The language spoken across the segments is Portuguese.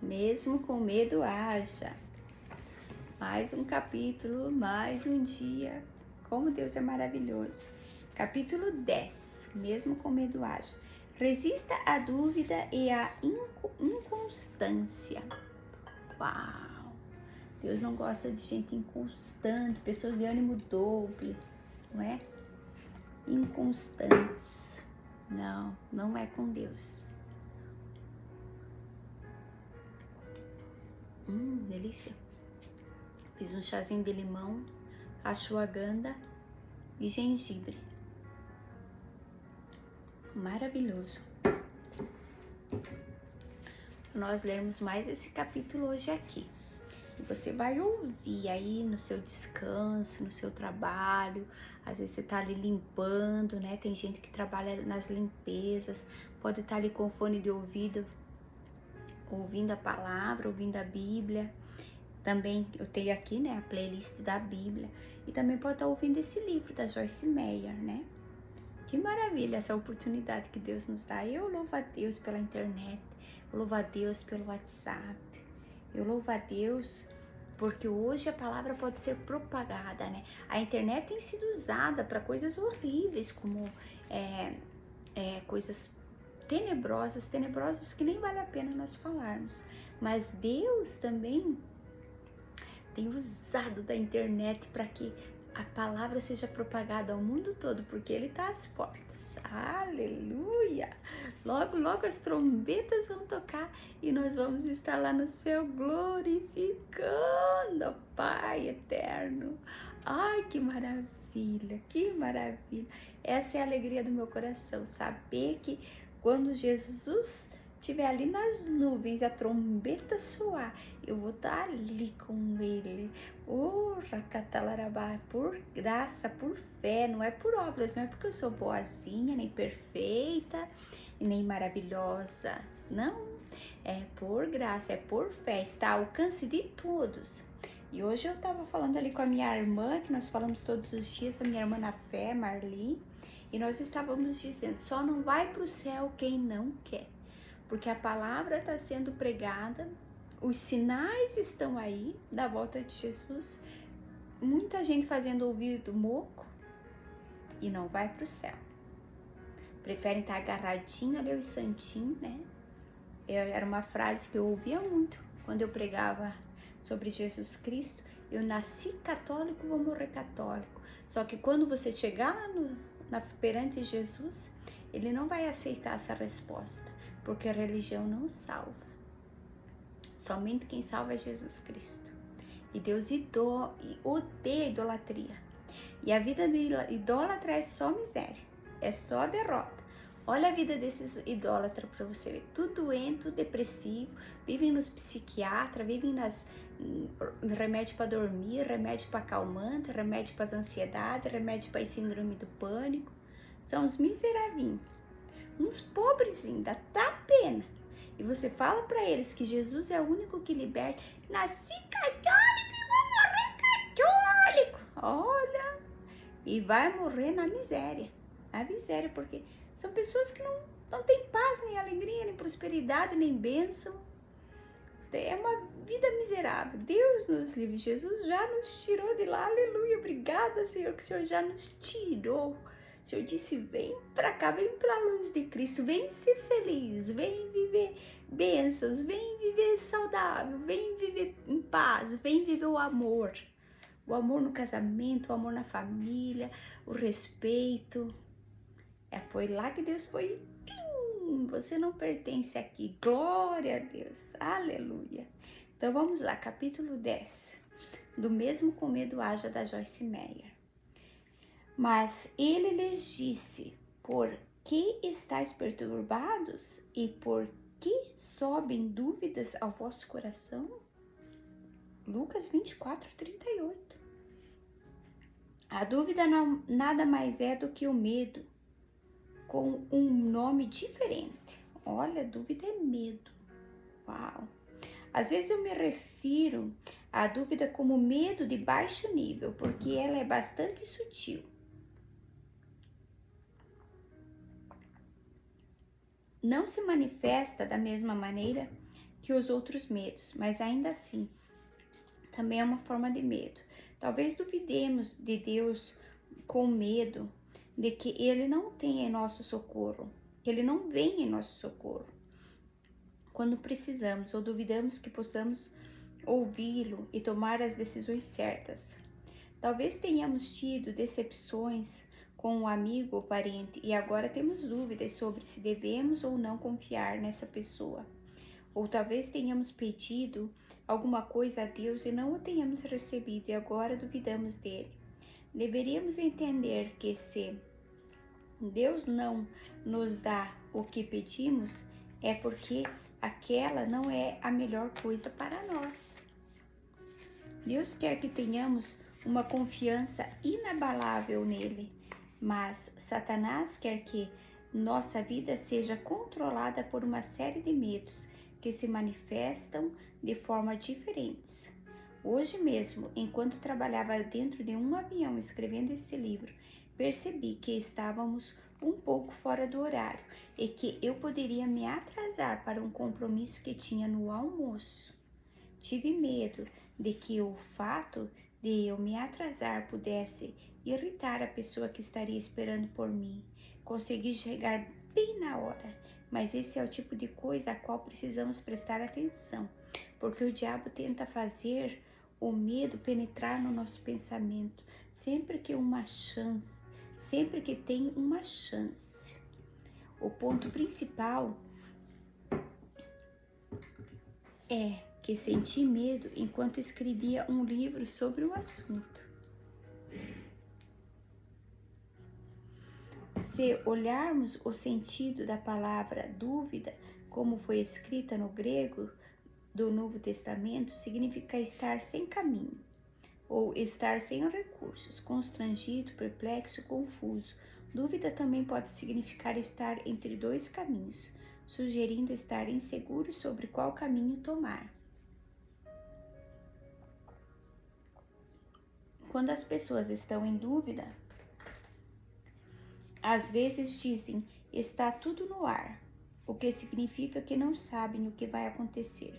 Mesmo com medo haja. Mais um capítulo, mais um dia. Como Deus é maravilhoso. Capítulo 10. Mesmo com medo haja. Resista à dúvida e à inconstância. Uau! Deus não gosta de gente inconstante, pessoas de ânimo dobre, não é? Inconstantes. Não, não é com Deus. Delícia. Fiz um chazinho de limão, ashwagandha e gengibre. Maravilhoso. Nós lermos mais esse capítulo hoje aqui. E você vai ouvir aí no seu descanso, no seu trabalho. Às vezes você tá ali limpando, né? Tem gente que trabalha nas limpezas, pode estar ali com fone de ouvido, ouvindo a palavra, ouvindo a Bíblia. Também eu tenho aqui, né, a playlist da Bíblia. E também pode estar ouvindo esse livro da Joyce Meyer, né? Que maravilha essa oportunidade que Deus nos dá. Eu louvo a Deus pela internet, eu louvo a Deus pelo WhatsApp, eu louvo a Deus porque hoje a palavra pode ser propagada, né? A internet tem sido usada para coisas horríveis, como coisas tenebrosas que nem vale a pena nós falarmos. Mas Deus também tem usado da internet para que a palavra seja propagada ao mundo todo, porque Ele está às portas. Aleluia! Logo, logo as trombetas vão tocar e nós vamos estar lá no céu glorificando o Pai eterno. Ai, que maravilha, que maravilha! Essa é a alegria do meu coração, saber que quando Jesus estiver ali nas nuvens, a trombeta soar, eu vou estar ali com ele. Racatalarabá, por graça, por fé, não é por obras, não é porque eu sou boazinha, nem perfeita, nem maravilhosa, não. É por graça, é por fé, está ao alcance de todos. E hoje eu estava falando ali com a minha irmã, que nós falamos todos os dias, a minha irmã na fé, Marli, e nós estávamos dizendo, só não vai para o céu quem não quer. Porque a palavra está sendo pregada, os sinais estão aí da volta de Jesus, muita gente fazendo ouvido moco e não vai para o céu. Preferem estar agarradinho ali aos santinhos, né? Era uma frase que eu ouvia muito quando eu pregava sobre Jesus Cristo. Eu nasci católico, vou morrer católico. Só que quando você chegar lá perante Jesus, Ele não vai aceitar essa resposta, porque a religião não salva. Somente quem salva é Jesus Cristo. E Deus odeia a idolatria. E a vida de idólatra é só miséria, é só derrota. Olha a vida desses idólatras para você ver. Tudo doento, depressivo, vivem nos psiquiatras, vivem nas remédio para dormir, remédio para acalmante, remédio para ansiedade, remédio para síndrome do pânico. São os miseráveis. Uns pobrezinhos, dá pena. E você fala para eles que Jesus é o único que liberta. Nasci católico e vou morrer católico. Olha, e vai morrer na miséria. Na miséria, porque são pessoas que não têm paz, nem alegria, nem prosperidade, nem bênção. É uma vida miserável. Deus nos livre. Jesus já nos tirou de lá. Aleluia. Obrigada, Senhor, que o Senhor já nos tirou. O Senhor disse, vem pra cá, vem pra luz de Cristo, vem ser feliz, vem viver bênçãos, vem viver saudável, vem viver em paz, vem viver o amor no casamento, o amor na família, o respeito. Foi lá que Deus foi, você não pertence aqui, glória a Deus, aleluia. Então vamos lá, capítulo 10, do mesmo com medo haja, da Joyce Meyer. Mas ele lhes disse, por que estáis perturbados e por que sobem dúvidas ao vosso coração? Lucas 24, 38. A dúvida nada mais é do que o medo, com um nome diferente. Olha, dúvida é medo. Uau! Às vezes eu me refiro à dúvida como medo de baixo nível, porque ela é bastante sutil. Não se manifesta da mesma maneira que os outros medos, mas ainda assim também é uma forma de medo. Talvez duvidemos de Deus com medo de que Ele não tenha em nosso socorro, que Ele não venha em nosso socorro quando precisamos, ou duvidamos que possamos ouvi-lo e tomar as decisões certas. Talvez tenhamos tido decepções com um amigo ou parente e agora temos dúvidas sobre se devemos ou não confiar nessa pessoa. Ou talvez tenhamos pedido alguma coisa a Deus e não o tenhamos recebido e agora duvidamos dele. Deveríamos entender que se Deus não nos dá o que pedimos, é porque aquela não é a melhor coisa para nós. Deus quer que tenhamos uma confiança inabalável nele, mas Satanás quer que nossa vida seja controlada por uma série de medos que se manifestam de forma diferentes. Hoje mesmo, enquanto trabalhava dentro de um avião escrevendo esse livro, percebi que estávamos um pouco fora do horário e que eu poderia me atrasar para um compromisso que tinha no almoço. Tive medo de que o fato de eu me atrasar pudesse irritar a pessoa que estaria esperando por mim. Consegui chegar bem na hora, mas esse é o tipo de coisa a qual precisamos prestar atenção, porque o diabo tenta fazer o medo penetrar no nosso pensamento sempre que tem uma chance. O ponto principal é que senti medo enquanto escrevia um livro sobre o assunto. Se olharmos o sentido da palavra dúvida, como foi escrita no grego do Novo Testamento, significa estar sem caminho, ou estar sem recursos, constrangido, perplexo, confuso. Dúvida também pode significar estar entre dois caminhos, sugerindo estar inseguro sobre qual caminho tomar. Quando as pessoas estão em dúvida, às vezes dizem, está tudo no ar, o que significa que não sabem o que vai acontecer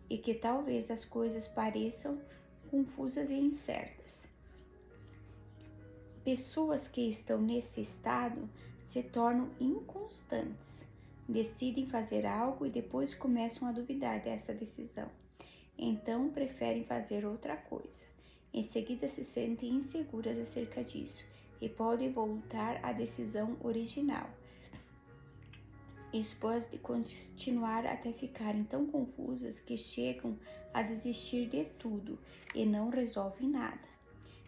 e que talvez as coisas pareçam confusas e incertas. Pessoas que estão nesse estado se tornam inconstantes, decidem fazer algo e depois começam a duvidar dessa decisão. Então preferem fazer outra coisa. Em seguida se sentem inseguras acerca disso e podem voltar à decisão original. Isso pode continuar até ficarem tão confusas que chegam a desistir de tudo e não resolvem nada.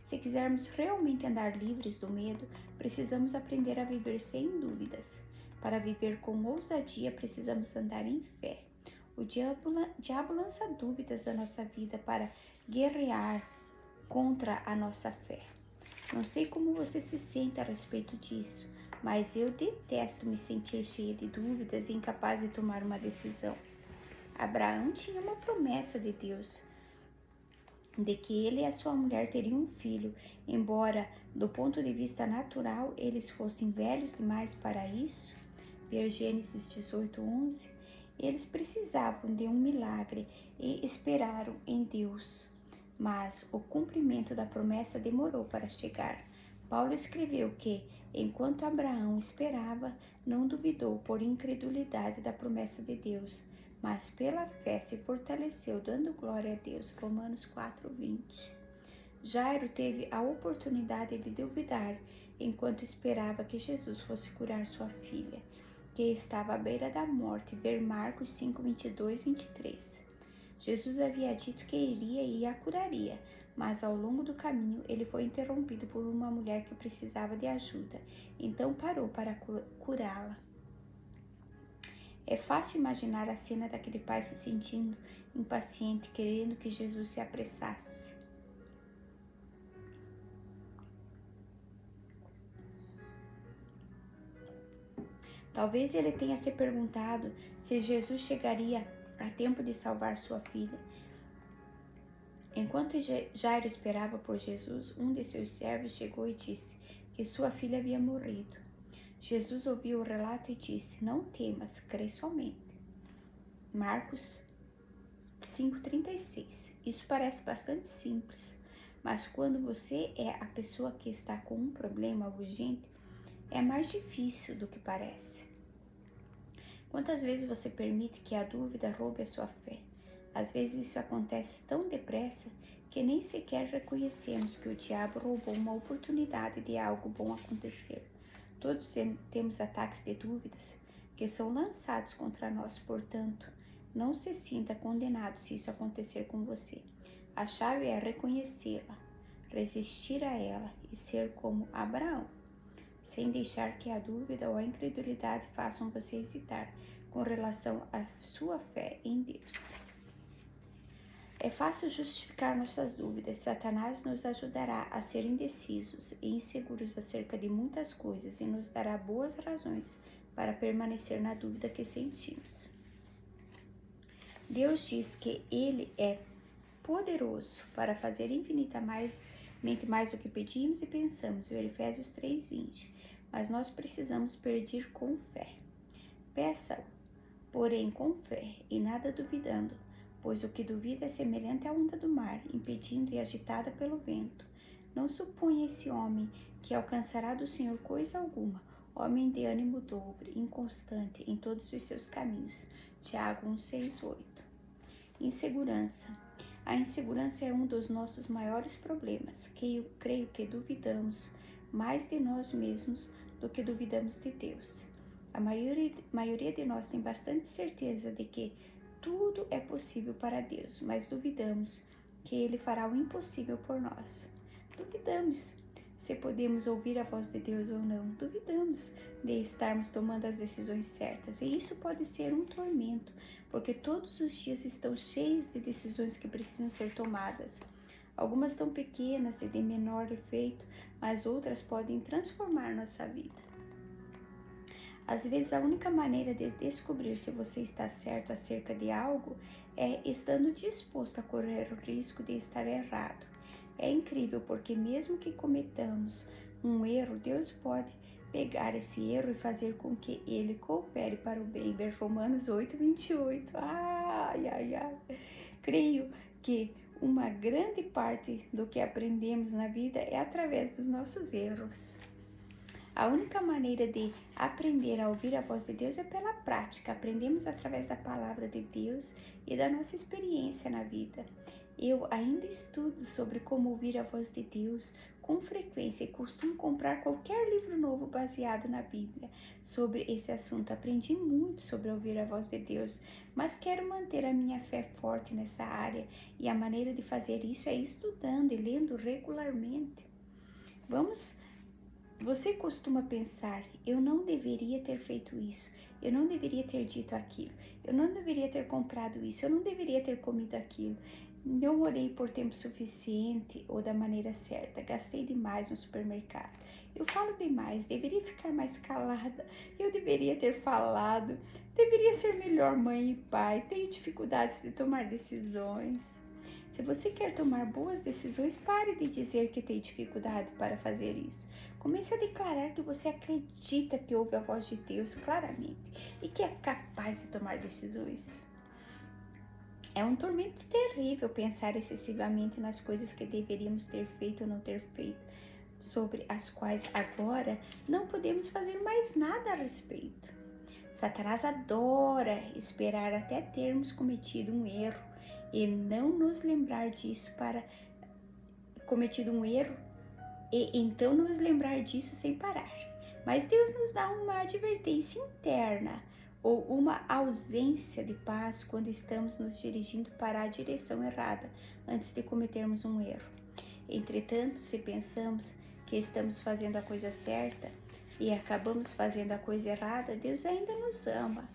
Se quisermos realmente andar livres do medo, precisamos aprender a viver sem dúvidas. Para viver com ousadia, precisamos andar em fé. O diabo lança dúvidas da nossa vida para guerrear contra a nossa fé. Não sei como você se sente a respeito disso, mas eu detesto me sentir cheia de dúvidas e incapaz de tomar uma decisão. Abraão tinha uma promessa de Deus, de que ele e a sua mulher teriam um filho, embora, do ponto de vista natural, eles fossem velhos demais para isso. Ver Gênesis 18:11. Eles precisavam de um milagre e esperaram em Deus, mas o cumprimento da promessa demorou para chegar. Paulo escreveu que, enquanto Abraão esperava, não duvidou por incredulidade da promessa de Deus, mas pela fé se fortaleceu, dando glória a Deus. Romanos 4:20. Jairo teve a oportunidade de duvidar enquanto esperava que Jesus fosse curar sua filha, que estava à beira da morte. Ver Marcos 5:22-23. Jesus havia dito que iria e a curaria, mas ao longo do caminho ele foi interrompido por uma mulher que precisava de ajuda, então parou para curá-la. É fácil imaginar a cena daquele pai se sentindo impaciente, querendo que Jesus se apressasse. Talvez ele tenha se perguntado se Jesus chegaria a tempo de salvar sua filha. Enquanto Jairo esperava por Jesus, um de seus servos chegou e disse que sua filha havia morrido. Jesus ouviu o relato e disse, não temas, crê somente. Marcos 5:36. Isso parece bastante simples, mas quando você é a pessoa que está com um problema urgente, é mais difícil do que parece. Quantas vezes você permite que a dúvida roube a sua fé? Às vezes isso acontece tão depressa que nem sequer reconhecemos que o diabo roubou uma oportunidade de algo bom acontecer. Todos temos ataques de dúvidas que são lançados contra nós, portanto, não se sinta condenado se isso acontecer com você. A chave é reconhecê-la, resistir a ela e ser como Abraão, sem deixar que a dúvida ou a incredulidade façam você hesitar com relação à sua fé em Deus. É fácil justificar nossas dúvidas. Satanás nos ajudará a ser indecisos e inseguros acerca de muitas coisas e nos dará boas razões para permanecer na dúvida que sentimos. Deus diz que Ele é poderoso para fazer infinitamente mais do que pedimos e pensamos, em Efésios 3:20. Mas nós precisamos pedir com fé. Peça-o, porém com fé e nada duvidando, pois o que duvida é semelhante à onda do mar, impedindo e agitada pelo vento. Não suponha esse homem que alcançará do Senhor coisa alguma, homem de ânimo dobre, inconstante em todos os seus caminhos. Tiago 1:6-8. Insegurança. A insegurança é um dos nossos maiores problemas, que eu creio que duvidamos mais de nós mesmos do que duvidamos de Deus. A maioria de nós tem bastante certeza de que tudo é possível para Deus, mas duvidamos que Ele fará o impossível por nós. Duvidamos se podemos ouvir a voz de Deus ou não. Duvidamos de estarmos tomando as decisões certas. E isso pode ser um tormento, porque todos os dias estão cheios de decisões que precisam ser tomadas. Algumas tão pequenas e de menor efeito, mas outras podem transformar nossa vida. Às vezes, a única maneira de descobrir se você está certo acerca de algo é estando disposto a correr o risco de estar errado. É incrível porque mesmo que cometamos um erro, Deus pode pegar esse erro e fazer com que ele coopere para o bem. Ver Romanos 8:28. Ai, ai, ai. Creio que uma grande parte do que aprendemos na vida é através dos nossos erros. A única maneira de aprender a ouvir a voz de Deus é pela prática. Aprendemos através da palavra de Deus e da nossa experiência na vida. Eu ainda estudo sobre como ouvir a voz de Deus com frequência e costumo comprar qualquer livro novo baseado na Bíblia sobre esse assunto. Aprendi muito sobre ouvir a voz de Deus, mas quero manter a minha fé forte nessa área e a maneira de fazer isso é estudando e lendo regularmente. Você costuma pensar, eu não deveria ter feito isso, eu não deveria ter dito aquilo, eu não deveria ter comprado isso, eu não deveria ter comido aquilo, não orei por tempo suficiente ou da maneira certa, gastei demais no supermercado, eu falo demais, deveria ficar mais calada, eu deveria ter falado, deveria ser melhor mãe e pai, tenho dificuldades de tomar decisões. Se você quer tomar boas decisões, pare de dizer que tem dificuldade para fazer isso. Comece a declarar que você acredita que ouve a voz de Deus claramente e que é capaz de tomar decisões. É um tormento terrível pensar excessivamente nas coisas que deveríamos ter feito ou não ter feito, sobre as quais agora não podemos fazer mais nada a respeito. Satanás adora esperar até termos cometido um erro e não nos lembrar disso e então nos lembrar disso sem parar. Mas Deus nos dá uma advertência interna ou uma ausência de paz quando estamos nos dirigindo para a direção errada antes de cometermos um erro. Entretanto, se pensamos que estamos fazendo a coisa certa e acabamos fazendo a coisa errada, Deus ainda nos ama,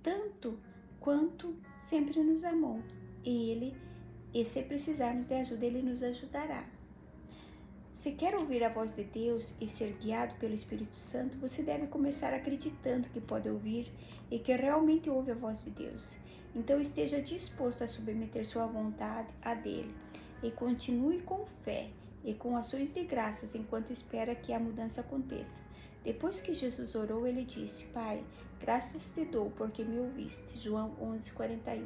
tanto quanto sempre nos amou. E se precisarmos de ajuda, Ele nos ajudará. Se quer ouvir a voz de Deus e ser guiado pelo Espírito Santo, você deve começar acreditando que pode ouvir e que realmente ouve a voz de Deus. Então esteja disposto a submeter sua vontade à dele e continue com fé e com ações de graças enquanto espera que a mudança aconteça. Depois que Jesus orou, ele disse: Pai, graças te dou porque me ouviste. João 11:41.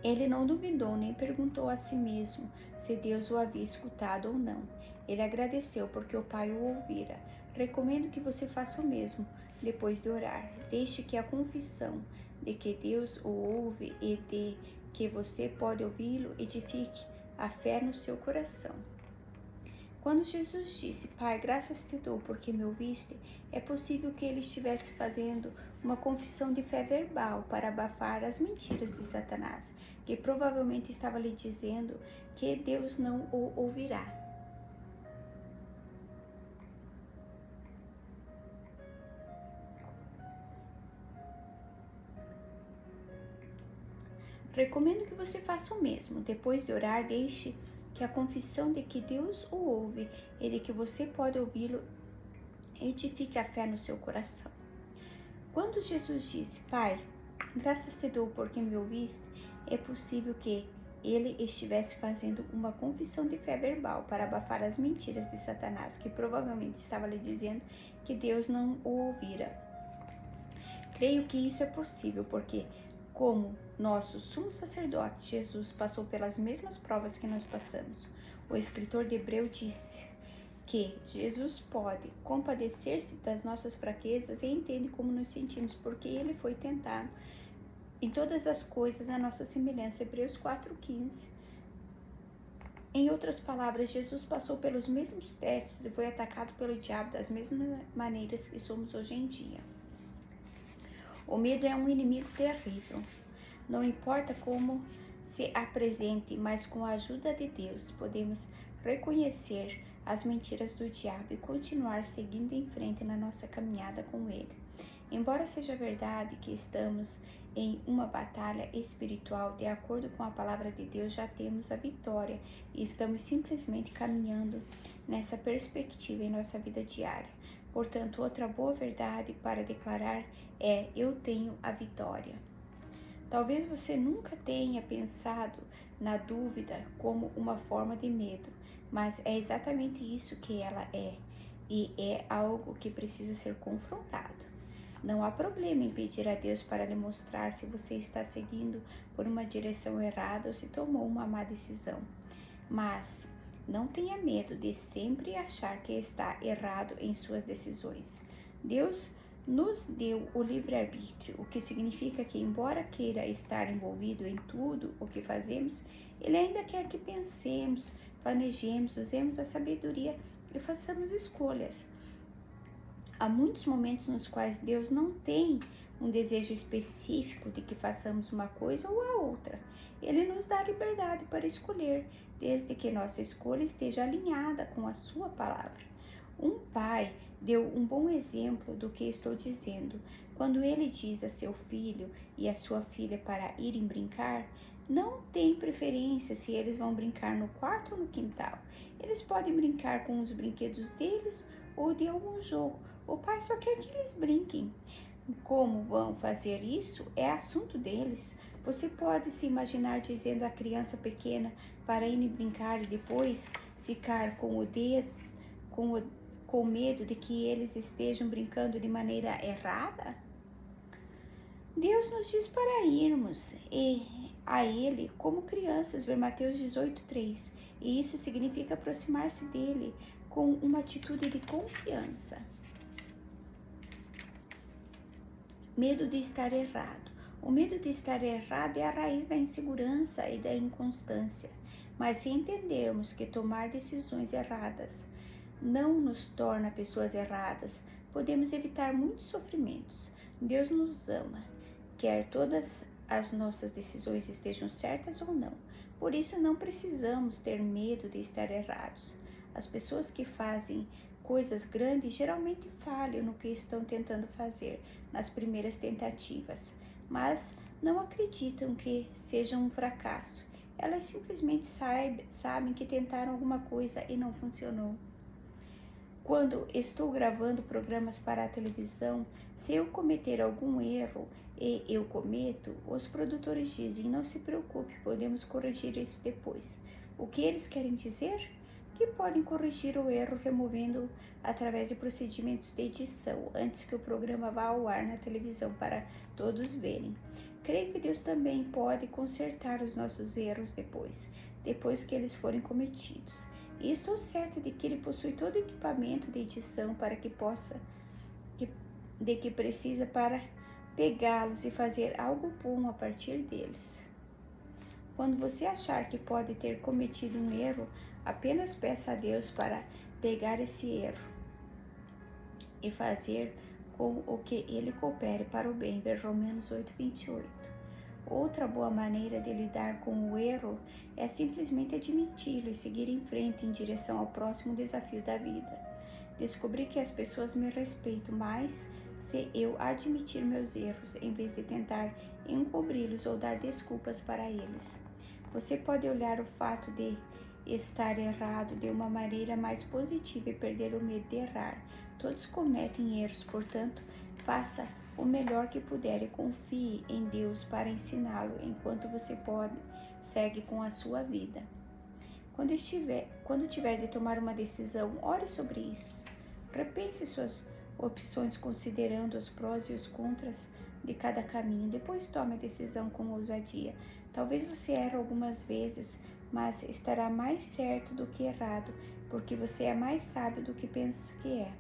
Ele não duvidou nem perguntou a si mesmo se Deus o havia escutado ou não. Ele agradeceu porque o Pai o ouvira. Recomendo que você faça o mesmo depois de orar. Deixe que a confissão de que Deus o ouve e de que você pode ouvi-lo edifique a fé no seu coração. Quando Jesus disse, Pai, graças te dou porque me ouviste, é possível que ele estivesse fazendo uma confissão de fé verbal para abafar as mentiras de Satanás, que provavelmente estava lhe dizendo que Deus não o ouvirá. Recomendo que você faça o mesmo. Depois de orar, deixe que a confissão de que Deus o ouve e de que você pode ouvi-lo edifique a fé no seu coração. Quando Jesus disse, Pai, graças te dou porque me ouviste, é possível que ele estivesse fazendo uma confissão de fé verbal para abafar as mentiras de Satanás, que provavelmente estava lhe dizendo que Deus não o ouvira. Creio que isso é possível porque, como nosso sumo sacerdote, Jesus passou pelas mesmas provas que nós passamos. O escritor de Hebreu disse que Jesus pode compadecer-se das nossas fraquezas e entende como nos sentimos, porque ele foi tentado em todas as coisas a nossa semelhança. Hebreus 4,15. Em outras palavras, Jesus passou pelos mesmos testes e foi atacado pelo diabo das mesmas maneiras que somos hoje em dia. O medo é um inimigo terrível. Não importa como se apresente, mas com a ajuda de Deus podemos reconhecer as mentiras do diabo e continuar seguindo em frente na nossa caminhada com ele. Embora seja verdade que estamos em uma batalha espiritual, de acordo com a palavra de Deus, já temos a vitória e estamos simplesmente caminhando nessa perspectiva em nossa vida diária. Portanto, outra boa verdade para declarar é: eu tenho a vitória. Talvez você nunca tenha pensado na dúvida como uma forma de medo, mas é exatamente isso que ela é, e é algo que precisa ser confrontado. Não há problema em pedir a Deus para lhe mostrar se você está seguindo por uma direção errada ou se tomou uma má decisão. Mas não tenha medo de sempre achar que está errado em suas decisões. Deus nos deu o livre-arbítrio, o que significa que, embora queira estar envolvido em tudo o que fazemos, Ele ainda quer que pensemos, planejemos, usemos a sabedoria e façamos escolhas. Há muitos momentos nos quais Deus não tem um desejo específico de que façamos uma coisa ou a outra. Ele nos dá liberdade para escolher, desde que nossa escolha esteja alinhada com a sua palavra. Um pai deu um bom exemplo do que estou dizendo. Quando ele diz a seu filho e a sua filha para irem brincar, não tem preferência se eles vão brincar no quarto ou no quintal. Eles podem brincar com os brinquedos deles ou de algum jogo. O pai só quer que eles brinquem. Como vão fazer isso é assunto deles. Você pode se imaginar dizendo à criança pequena para ir brincar e depois ficar com medo de que eles estejam brincando de maneira errada? Deus nos diz para irmos a Ele como crianças, ver Mateus 18,3. E isso significa aproximar-se dele com uma atitude de confiança. Medo de estar errado. O medo de estar errado é a raiz da insegurança e da inconstância. Mas se entendermos que tomar decisões erradas não nos torna pessoas erradas, podemos evitar muitos sofrimentos. Deus nos ama, quer todas as nossas decisões estejam certas ou não. Por isso não precisamos ter medo de estar errados. As pessoas que fazem coisas grandes geralmente falham no que estão tentando fazer nas primeiras tentativas, mas não acreditam que seja um fracasso. Elas simplesmente sabem que tentaram alguma coisa e não funcionou. Quando estou gravando programas para a televisão, se eu cometer algum erro e eu cometo, os produtores dizem: não se preocupe, podemos corrigir isso depois. O que eles querem dizer? Que podem corrigir o erro removendo através de procedimentos de edição antes que o programa vá ao ar na televisão para todos verem. Creio que Deus também pode consertar os nossos erros depois que eles forem cometidos. E estou certa de que Ele possui todo o equipamento de edição de que precisa para pegá-los e fazer algo bom a partir deles. Quando você achar que pode ter cometido um erro, apenas peça a Deus para pegar esse erro e fazer com o que Ele coopere para o bem. Ver Romanos 8:28. Outra boa maneira de lidar com o erro é simplesmente admiti-lo e seguir em frente em direção ao próximo desafio da vida. Descobri que as pessoas me respeitam mais se eu admitir meus erros, em vez de tentar encobri-los ou dar desculpas para eles. Você pode olhar o fato de estar errado de uma maneira mais positiva e perder o medo de errar. Todos cometem erros, portanto, faça o melhor que puder e confie em Deus para ensiná-lo enquanto você segue com a sua vida. Quando tiver de tomar uma decisão, ore sobre isso. Repense suas opções considerando os prós e os contras de cada caminho. Depois tome a decisão com ousadia. Talvez você erre algumas vezes, mas estará mais certo do que errado, porque você é mais sábio do que pensa que é.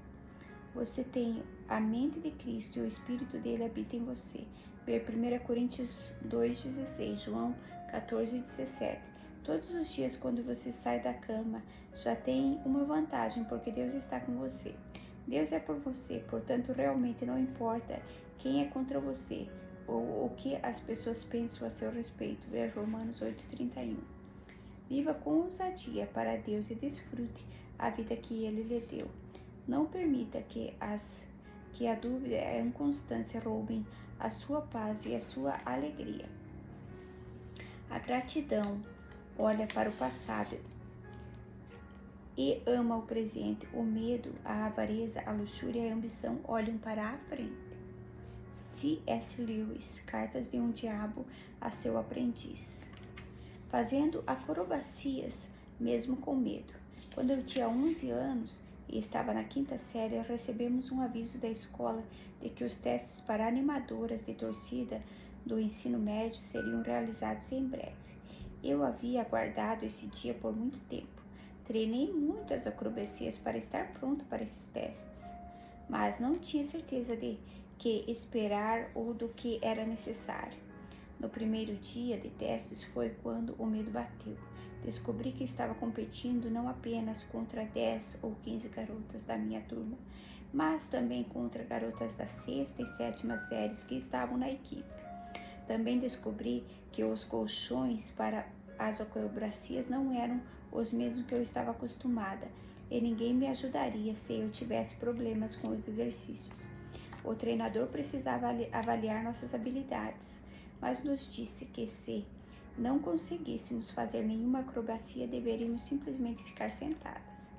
Você tem a mente de Cristo e o Espírito dele habita em você. Ver 1 Coríntios 2,16, João 14,17. Todos os dias quando você sai da cama, já tem uma vantagem, porque Deus está com você. Deus é por você, portanto realmente não importa quem é contra você ou o que as pessoas pensam a seu respeito. Ver Romanos 8,31. Viva com ousadia para Deus e desfrute a vida que Ele lhe deu. Não permita que a dúvida e a inconstância roubem a sua paz e a sua alegria. A gratidão olha para o passado e ama o presente. O medo, a avareza, a luxúria e a ambição olham para a frente. C.S. Lewis, Cartas de um Diabo a seu aprendiz. Fazendo acrobacias mesmo com medo. Quando eu tinha 11 anos e estava na 5ª série, recebemos um aviso da escola de que os testes para animadoras de torcida do ensino médio seriam realizados em breve. Eu havia aguardado esse dia por muito tempo. Treinei muito as acrobacias para estar pronto para esses testes, mas não tinha certeza de que esperar ou do que era necessário. No primeiro dia de testes foi quando o medo bateu. Descobri que estava competindo não apenas contra 10 ou 15 garotas da minha turma, mas também contra garotas da 6ª e 7ª séries que estavam na equipe. Também descobri que os colchões para as acrobacias não eram os mesmos que eu estava acostumada, e ninguém me ajudaria se eu tivesse problemas com os exercícios. O treinador precisava avaliar nossas habilidades, mas nos disse que se não conseguíssemos fazer nenhuma acrobacia, deveríamos simplesmente ficar sentadas.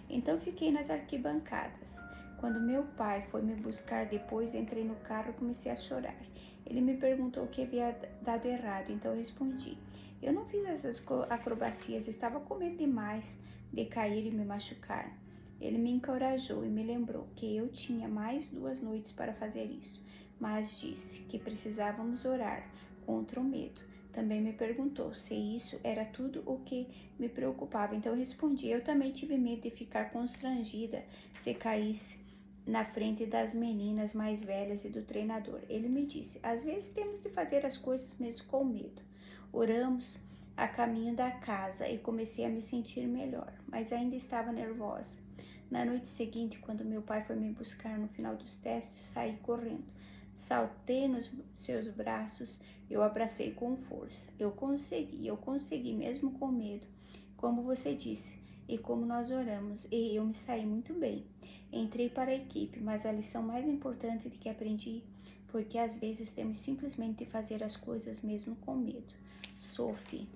Então fiquei nas arquibancadas. Quando meu pai foi me buscar depois, entrei no carro e comecei a chorar. Ele me perguntou o que havia dado errado, então eu respondi. Eu não fiz essas acrobacias, estava com medo demais de cair e me machucar. Ele me encorajou e me lembrou que eu tinha mais 2 noites para fazer isso, mas disse que precisávamos orar contra o medo. Também me perguntou se isso era tudo o que me preocupava, então eu respondi. Eu também tive medo de ficar constrangida se caísse na frente das meninas mais velhas e do treinador. Ele me disse, às vezes temos de fazer as coisas mesmo com medo. Oramos a caminho da casa e comecei a me sentir melhor, mas ainda estava nervosa. Na noite seguinte, quando meu pai foi me buscar no final dos testes, saí correndo. Saltei nos seus braços e o abracei com força. Eu consegui mesmo com medo, como você disse, e como nós oramos, e eu me saí muito bem. Entrei para a equipe, mas a lição mais importante que aprendi foi que às vezes temos simplesmente de fazer as coisas mesmo com medo. Sophie.